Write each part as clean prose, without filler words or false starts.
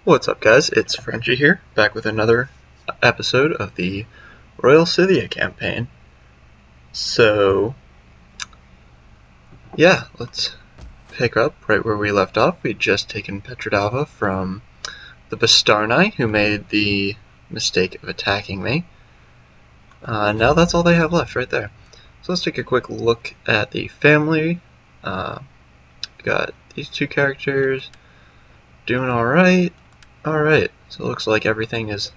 What's up, guys? It's Frenchie here, back with another episode of the Royal Scythia campaign. So, yeah, let's pick up right where we left off. We'd just taken Petrodava from the Bastarni, who made the mistake of attacking me. Now that's all they have left right there. So let's take a quick look at the family. We got these two characters doing alright. Alright, so it looks like everything is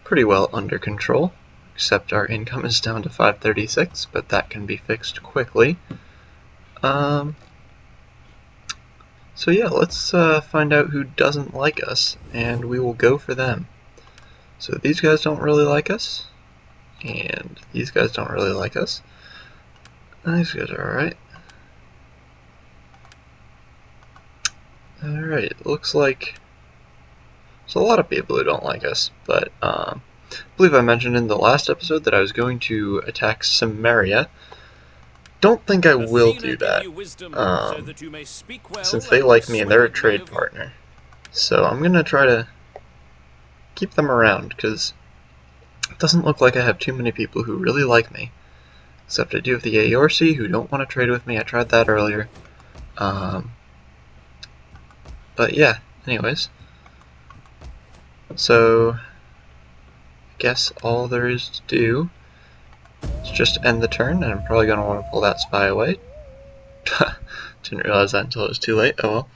pretty well under control, except our income is down to 536, but that can be fixed quickly. So yeah, let's find out who doesn't like us, and we will go for them. So these guys don't really like us, and these guys don't really like us. These guys are alright. Alright, looks like there's a lot of people who don't like us, but I believe I mentioned in the last episode that I was going to attack Samaria. Don't think I will do that, since they like me and they're a trade partner. So I'm going to try to keep them around, because it doesn't look like I have too many people who really like me. Except I do have the Aorsi who don't want to trade with me. I tried that earlier. But yeah, anyways. So, I guess all there is to do is just end the turn, and I'm probably going to want to pull that spy away. Didn't realize that until it was too late, oh well.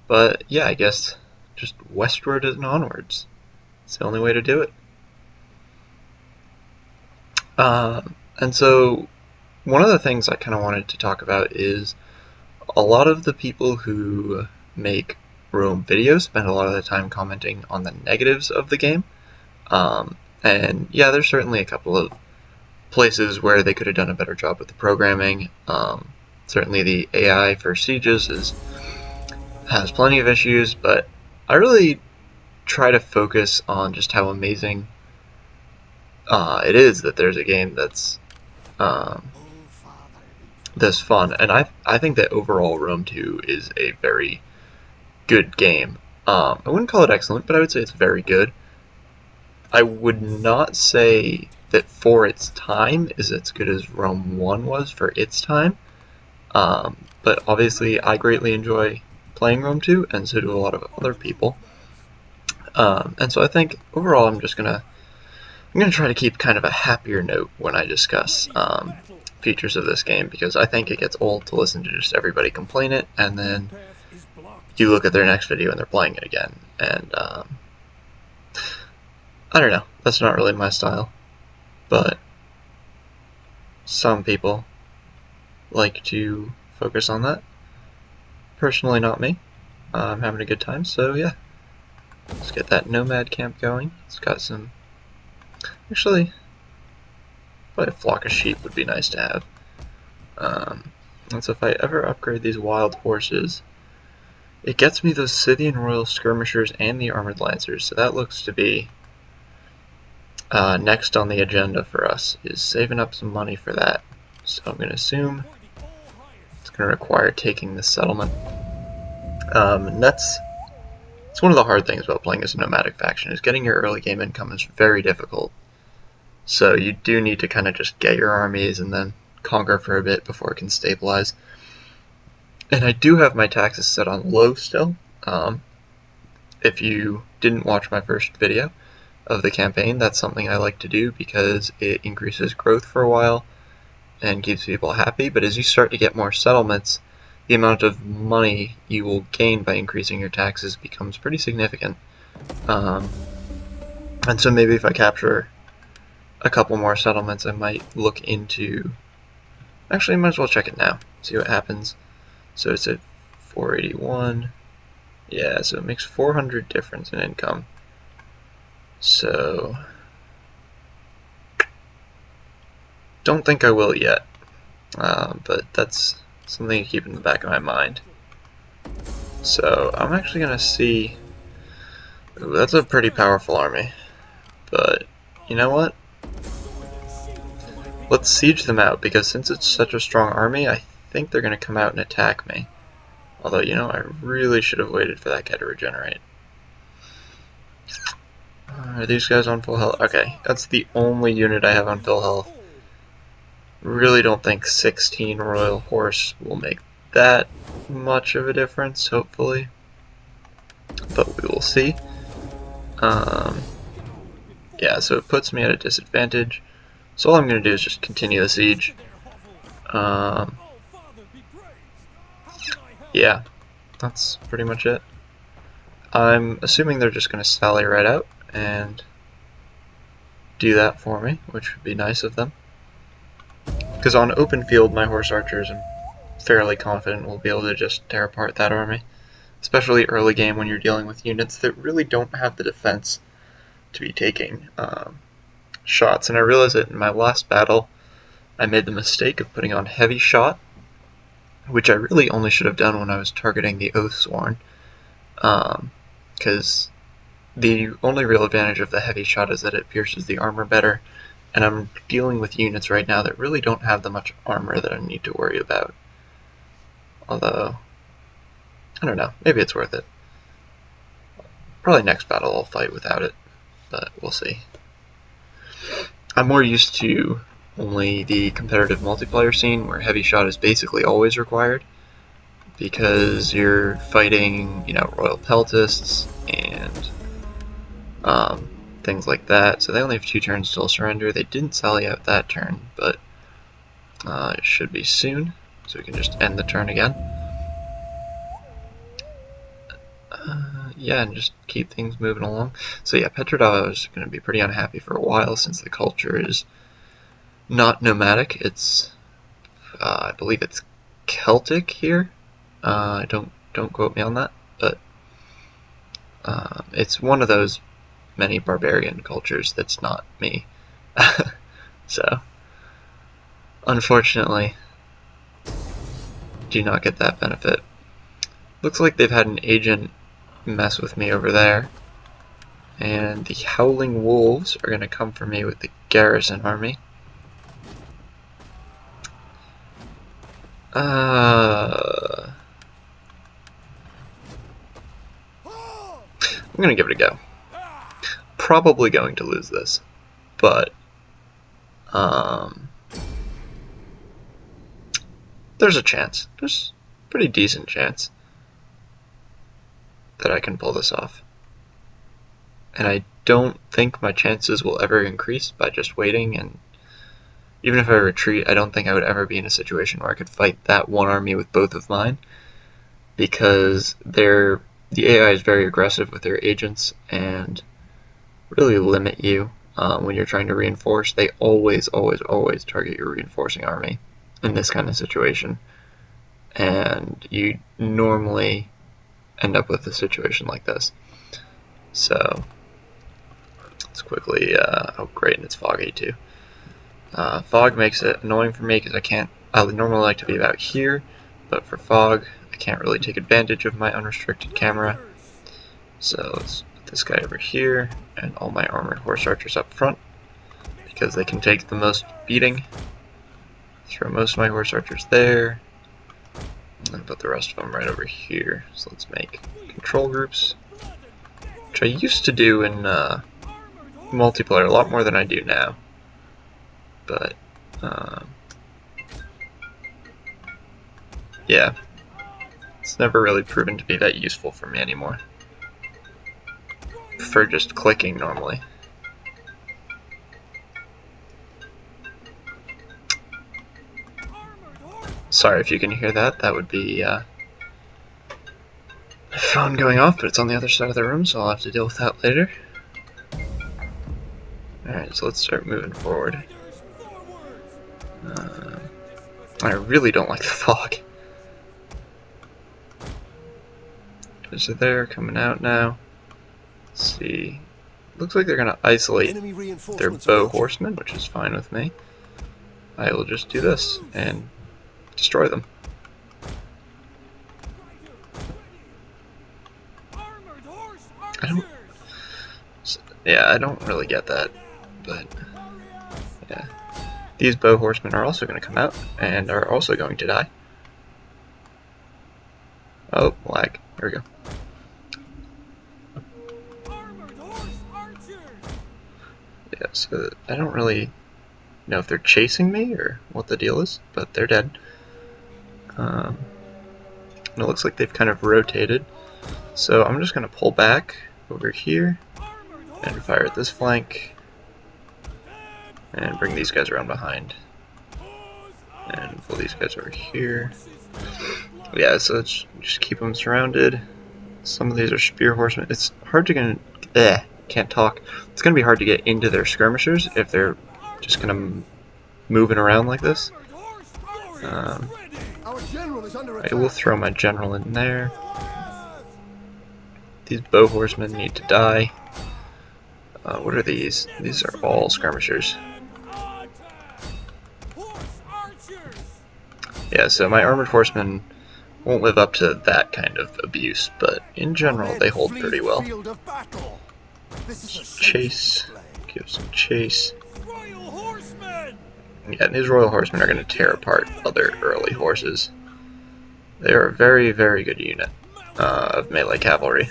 But yeah, I guess just westward and onwards. It's the only way to do it. And so, one of the things I kind of wanted to talk about is a lot of the people who make Rome videos spend a lot of the time commenting on the negatives of the game. And yeah, there's certainly a couple of places where they could have done a better job with the programming. Certainly the AI for sieges has plenty of issues, but I really try to focus on just how amazing it is that there's a game that's this fun. And I think that overall Rome 2 is a very good game. I wouldn't call it excellent, but I would say it's very good. I would not say that for its time is as good as Rome 1 was for its time, but obviously I greatly enjoy playing Rome 2, and so do a lot of other people. And so I think overall I'm gonna try to keep kind of a happier note when I discuss features of this game, because I think it gets old to listen to just everybody complain it, and then you look at their next video and they're playing it again, and I don't know, that's not really my style, but some people like to focus on that. Personally, not me. I'm having a good time, so yeah. Let's get that nomad camp going. It's got some... Actually, probably a flock of sheep would be nice to have. And so if I ever upgrade these wild horses, it gets me those Scythian Royal Skirmishers and the Armored Lancers, so that looks to be next on the agenda for us, is saving up some money for that. So I'm going to assume it's going to require taking this settlement. And it's one of the hard things about playing as a nomadic faction, is getting your early game income is very difficult. So you do need to kind of just get your armies and then conquer for a bit before it can stabilize. And I do have my taxes set on low still. If you didn't watch my first video of the campaign, that's something I like to do because it increases growth for a while and keeps people happy. But as you start to get more settlements, the amount of money you will gain by increasing your taxes becomes pretty significant. And so maybe if I capture a couple more settlements, I might look into... Actually, I might as well check it now, see what happens. So it's at 481. Yeah, so it makes 400 difference in income. So don't think I will yet, but that's something to keep in the back of my mind. So I'm actually gonna see. Ooh, that's a pretty powerful army, but you know what? Let's siege them out, because since it's such a strong army, I think they're going to come out and attack me. Although, you know, I really should have waited for that guy to regenerate. Are these guys on full health? Okay, that's the only unit I have on full health. Really don't think 16 Royal Horse will make that much of a difference, hopefully. But we will see. Yeah, so it puts me at a disadvantage. So all I'm going to do is just continue the siege. Yeah, that's pretty much it. I'm assuming they're just going to sally right out and do that for me, which would be nice of them. Because on open field, my horse archers, I'm fairly confident will be able to just tear apart that army. Especially early game when you're dealing with units that really don't have the defense to be taking shots. And I realized that in my last battle, I made the mistake of putting on heavy shot, which I really only should have done when I was targeting the Oathsworn. Because the only real advantage of the heavy shot is that it pierces the armor better, and I'm dealing with units right now that really don't have that much armor that I need to worry about. Although, I don't know, maybe it's worth it. Probably next battle I'll fight without it, but we'll see. I'm more used to only the competitive multiplayer scene where heavy shot is basically always required, because you're fighting, you know, Royal Peltists and things like that. So they only have 2 turns till surrender. They didn't sally out that turn, but it should be soon, so we can just end the turn again. Yeah, and just keep things moving along. So yeah, Petrodava is going to be pretty unhappy for a while since the culture is not nomadic. It's, I believe it's Celtic here. Don't quote me on that, but it's one of those many barbarian cultures that's not me. So, unfortunately, do not get that benefit. Looks like they've had an agent mess with me over there, and the Howling Wolves are going to come for me with the garrison army. I'm going to give it a go. Probably going to lose this, but there's a chance. There's a pretty decent chance that I can pull this off. And I don't think my chances will ever increase by just waiting, and even if I retreat, I don't think I would ever be in a situation where I could fight that one army with both of mine, because the AI is very aggressive with their agents and really limit you when you're trying to reinforce. They always target your reinforcing army in this kind of situation, and you normally end up with a situation like this. So let's quickly, oh great, and it's foggy too. Fog makes it annoying for me because I would normally like to be about here, but for fog I can't really take advantage of my unrestricted camera. So let's put this guy over here and all my armored horse archers up front, because they can take the most beating. Throw most of my horse archers there, and put the rest of them right over here. So let's make control groups, which I used to do in multiplayer a lot more than I do now. But yeah, it's never really proven to be that useful for me anymore. For just clicking normally. Sorry if you can hear that. That would be a phone going off, but it's on the other side of the room, so I'll have to deal with that later. Alright, so let's start moving forward. I really don't like the fog. Is it there? Coming out now. Let's see. Looks like they're going to isolate their bow horsemen, which is fine with me. I will just do this and destroy them. I don't really get that, but yeah. These bow horsemen are also going to come out and are also going to die. Oh, lag. Here we go. so I don't really know if they're chasing me or what the deal is, but they're dead. And it looks like they've kind of rotated, so I'm just going to pull back over here and fire at this flank and bring these guys around behind and pull these guys over here. Yeah, so let's just keep them surrounded. Some of these are spear horsemen. It's hard to get, can't talk. It's going to be hard to get into their skirmishers if they're just kind of moving around like this. I will throw my general in there. These bow horsemen need to die. What are these? These are all skirmishers. Yeah, so my armored horsemen won't live up to that kind of abuse, but in general they hold pretty well. Chase. Give some chase. Yeah, these royal horsemen are going to tear apart other early horses. They are a very, very good unit of melee cavalry.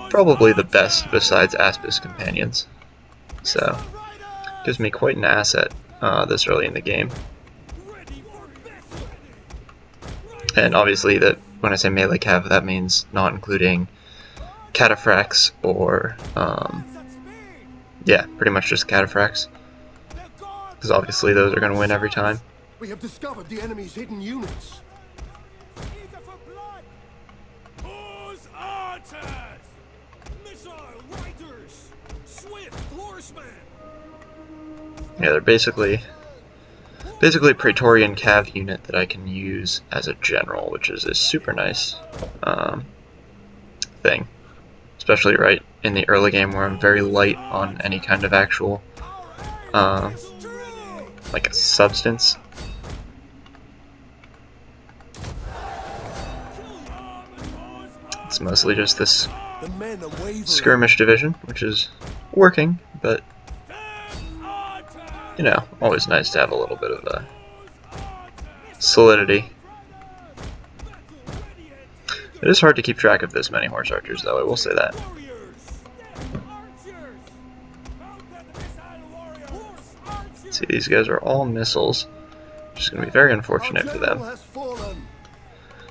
Probably the best besides Aspis companions. So, gives me quite an asset this early in the game. And obviously, when I say melee cav, that means not including cataphracts or, yeah, pretty much just cataphracts. Because obviously those are going to win every time. We have discovered the enemy's hidden units. Yeah, they're basically a Praetorian cav unit that I can use as a general, which is a super nice thing. Especially right in the early game where I'm very light on any kind of actual like a substance. It's mostly just this skirmish division, which is working, but you know, always nice to have a little bit of solidity. It is hard to keep track of this many horse archers, though, I will say that. See, these guys are all missiles, which is going to be very unfortunate for them.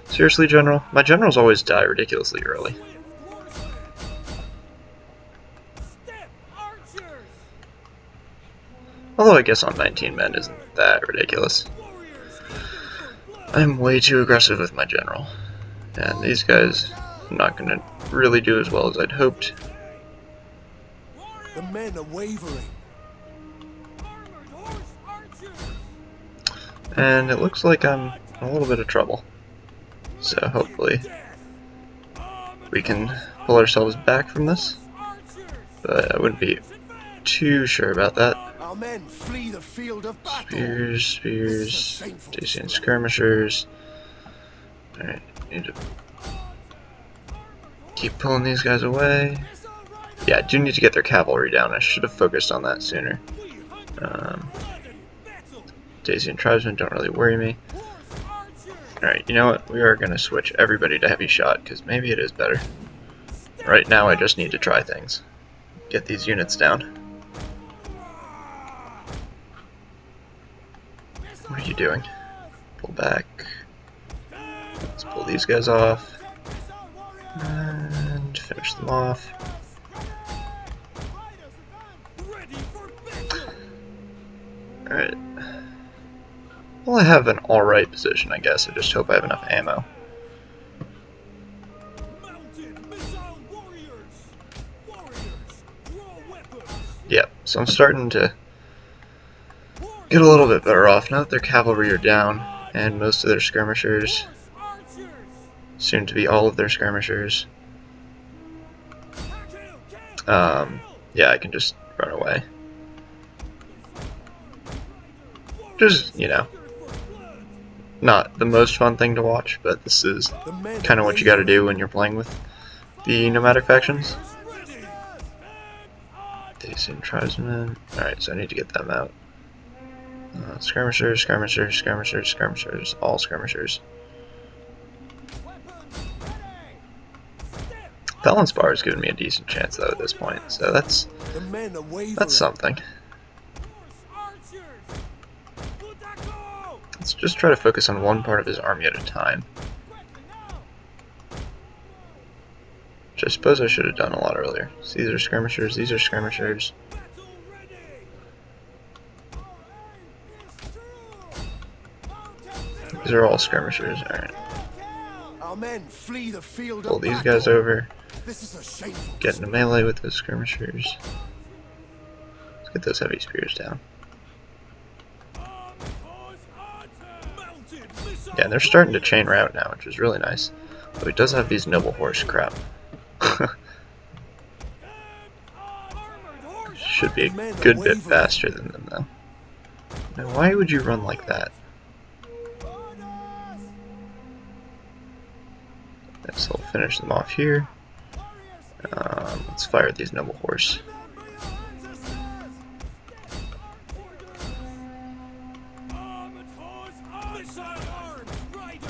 Seriously, General? My generals always die ridiculously early. Although I guess on 19 men isn't that ridiculous. I'm way too aggressive with my general. And these guys are not going to really do as well as I'd hoped. The men are wavering. And it looks like I'm in a little bit of trouble. So hopefully we can pull ourselves back from this. But I wouldn't be too sure about that. Our men flee the field of battle. Spears, Dacian skirmishers. Alright, need to keep pulling these guys away. Yeah, I do need to get their cavalry down. I should have focused on that sooner. Dacian tribesmen don't really worry me. Alright, you know what? We are going to switch everybody to heavy shot, because maybe it is better. Right now I just need to try things. Get these units down. What are you doing? Pull back. Let's pull these guys off. And finish them off. Alright. Well, I have an alright position, I guess. I just hope I have enough ammo. Yep, so I'm starting to get a little bit better off now that their cavalry are down and most of their skirmishers, soon to be all of their skirmishers. Yeah, I can just run away. Just, you know, not the most fun thing to watch, but this is kind of what you gotta do when you're playing with the nomadic factions. Dacian tribesmen. Alright, so I need to get them out. Skirmishers, skirmishers, skirmishers, skirmishers, all skirmishers. Felonspar has given me a decent chance though at this point, so that's something. Let's just try to focus on one part of his army at a time. Which I suppose I should have done a lot earlier. So these are skirmishers, these are skirmishers. These are all skirmishers, alright. Pull these guys over. Get into melee with those skirmishers. Let's get those heavy spears down. Yeah, and they're starting to chain route now, which is really nice. But he does have these noble horse crap. Should be a good bit faster than them, though. Now, why would you run like that? Guess I'll finish them off here. Let's fire these noble horse.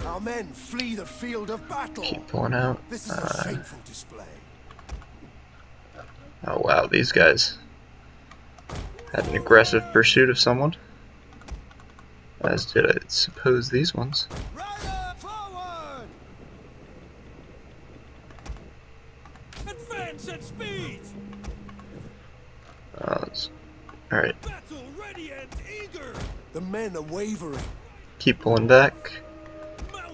Our men flee the field of battle. Keep pulling out. This is a shameful display. Oh wow, these guys had an aggressive pursuit of someone. As did I suppose these ones. Advance at speed. Alright. Battle ready and eager. The men are wavering. Keep pulling back.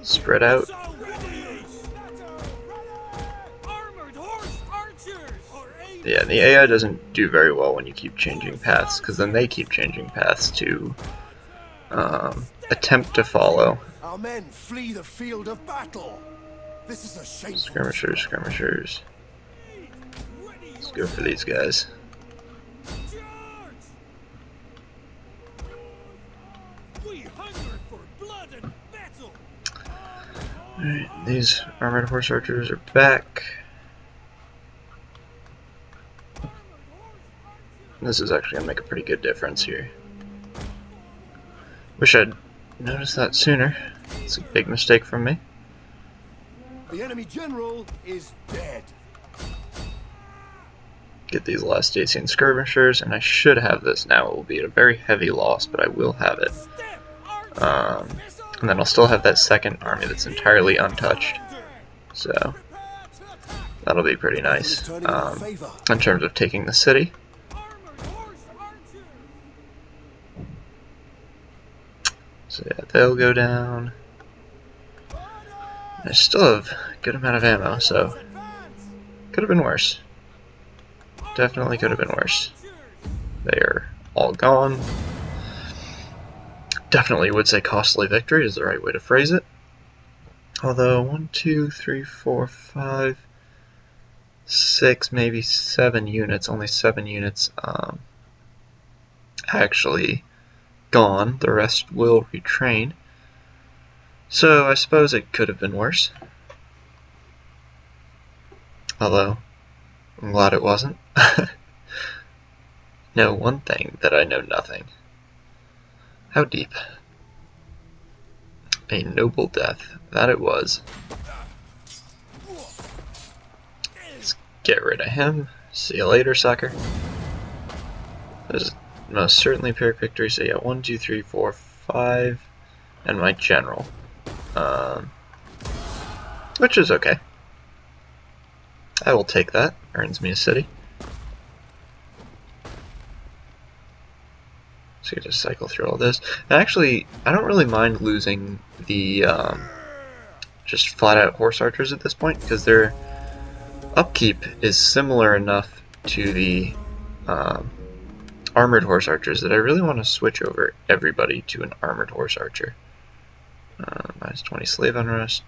Spread out. Yeah, the AI doesn't do very well when you keep changing paths, because then they keep changing paths to attempt to follow. Our men flee the field of battle. This is a shameful. Skirmishers, skirmishers. Let's go for these guys. Alright, these armored horse archers are back. This is actually going to make a pretty good difference here. Wish I'd noticed that sooner. It's a big mistake from me. The enemy general is dead. Get these last Dacian skirmishers, and I should have this now. It will be at a very heavy loss, but I will have it. And then I'll still have that second army that's entirely untouched. So that'll be pretty nice in terms of taking the city. So yeah, they'll go down. I still have a good amount of ammo, so could have been worse. Definitely could have been worse. They are all gone. Definitely would say costly victory is the right way to phrase it. Although 1, 2, 3, 4, 5, 6, maybe 7 units, only 7 units actually gone. The rest will retrain. So I suppose it could have been worse. Although I'm glad it wasn't. Know one thing, that I know nothing. How deep? A noble death, that it was. Let's get rid of him. See you later, sucker. There's most certainly Pyrrhic victory, so yeah, 1, 2, 3, 4, 5, and my general. Which is okay. I will take that. Earns me a city. So you just cycle through all this. And actually, I don't really mind losing the just flat out horse archers at this point, because their upkeep is similar enough to the armored horse archers that I really want to switch over everybody to an armored horse archer. Minus 20 slave unrest,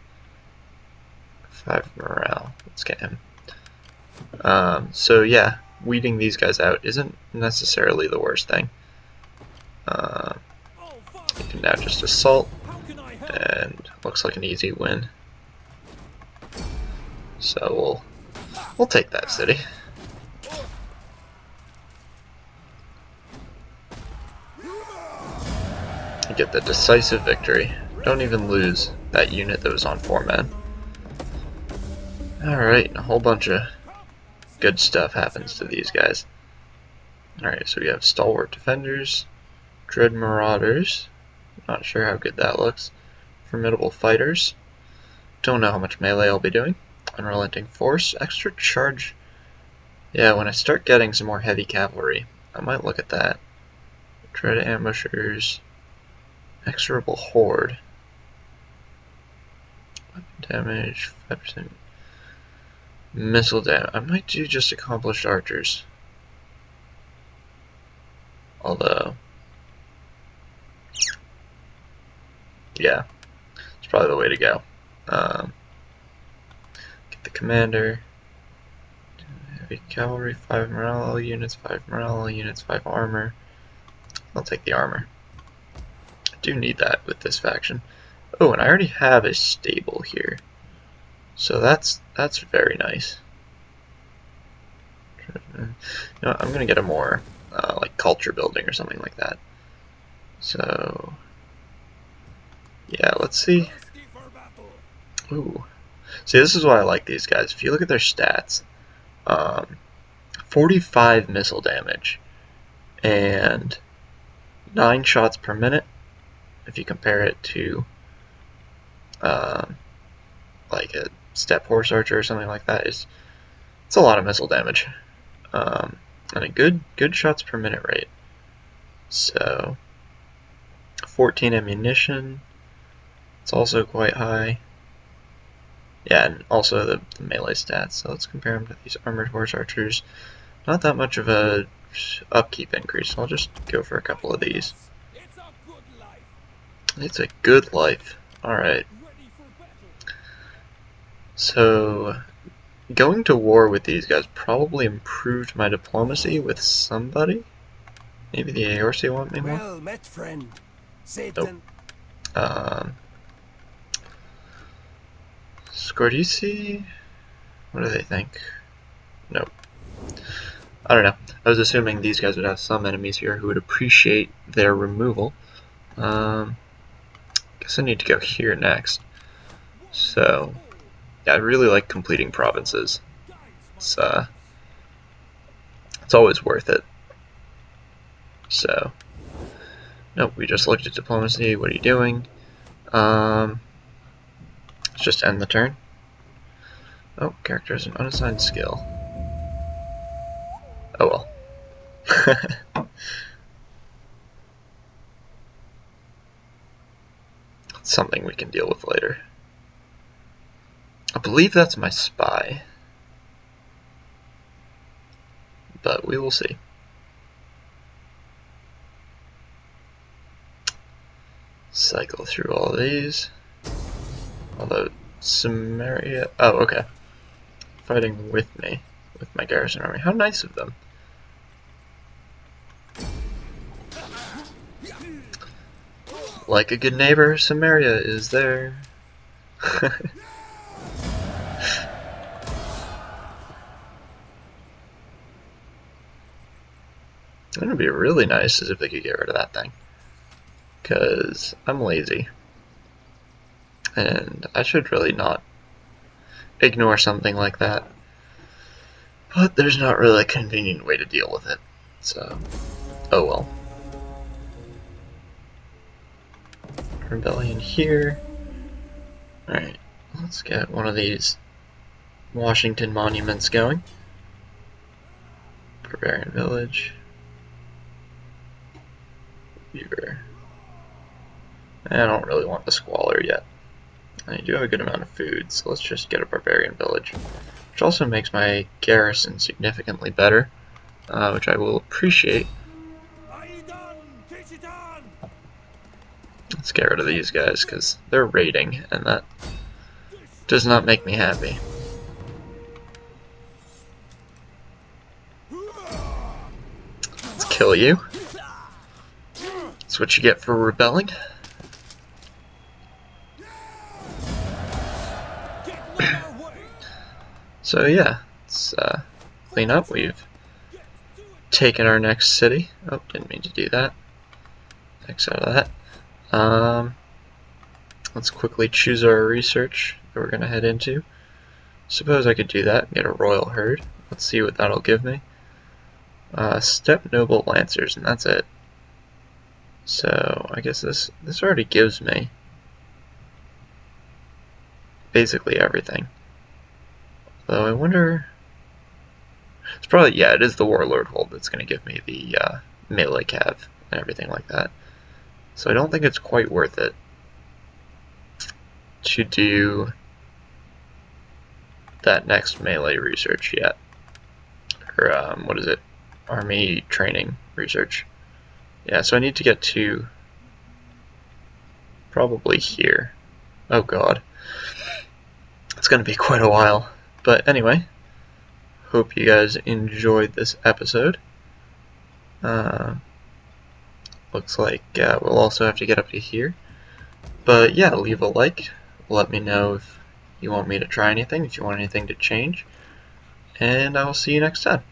5 morale. Let's get him. So yeah, weeding these guys out isn't necessarily the worst thing. You can now just assault, and looks like an easy win. So we'll take that city. You get the decisive victory. Don't even lose that unit that was on 4 men. Alright, a whole bunch of good stuff happens to these guys. Alright, so we have Stalwart Defenders, Dread Marauders, not sure how good that looks, Formidable Fighters, don't know how much melee I'll be doing, Unrelenting Force, Extra Charge. Yeah, when I start getting some more heavy cavalry, I might look at that. Dread Ambushers, Exorable Horde, weapon damage, 5% missile damage. I might do just Accomplished Archers. Although, yeah, it's probably the way to go. Get the Commander, Heavy Cavalry, 5 morale units, 5 morale units, 5 armor. I'll take the armor. I do need that with this faction. Oh, and I already have a stable here, so that's very nice. You know, I'm gonna get a more like culture building or something like that. So yeah, let's see. Ooh, see, this is why I like these guys. If you look at their stats, 45 missile damage and 9 shots per minute. If you compare it to like a Steppe Horse Archer or something like that, it's a lot of missile damage, and a good shots per minute rate. So 14 ammunition, it's also quite high. Yeah, and also the melee stats. So let's compare them to these Armored Horse Archers. Not that much of a upkeep increase. I'll just go for a couple of these. It's a good life. Alright. So, going to war with these guys probably improved my diplomacy with somebody. Maybe the Aorsi want me more? Well met, friend. Nope. Scordisi? What do they think? Nope. I don't know. I was assuming these guys would have some enemies here who would appreciate their removal. Guess I need to go here next. So, yeah, I really like completing provinces. It's always worth it. So, nope, we just looked at diplomacy. What are you doing? Let's just end the turn. Oh, character has an unassigned skill. Oh well. Something we can deal with later. I believe that's my spy, but we will see. Cycle through all of these. Although Samaria, oh okay, fighting with me, with my garrison army. How nice of them. Like a good neighbor, Samaria is there. It would be really nice as if they could get rid of that thing, because I'm lazy and I should really not ignore something like that, but there's not really a convenient way to deal with it, so oh well. Rebellion here. Alright, let's get one of these Washington monuments going. Barbarian village. Beaver. I don't really want the squalor yet. I do have a good amount of food, so let's just get a barbarian village. Which also makes my garrison significantly better, which I will appreciate. Let's get rid of these guys, because they're raiding, and that does not make me happy. Let's kill you. That's what you get for rebelling. So yeah, let's clean up. We've taken our next city. Oh, didn't mean to do that. X out of that. Let's quickly choose our research that we're going to head into. Suppose I could do that and get a royal herd. Let's see what that'll give me. Step noble lancers, and that's it. So I guess this already gives me basically everything. Though I wonder, it's probably, yeah, it is the warlord hold that's going to give me the melee cav and everything like that. So I don't think it's quite worth it to do that next melee research yet. Or what is it? Army training research. Yeah, so I need to get to probably here. Oh god. It's going to be quite a while. But anyway, hope you guys enjoyed this episode. Looks like we'll also have to get up to here. But yeah, leave a like. Let me know if you want me to try anything, if you want anything to change. And I will see you next time.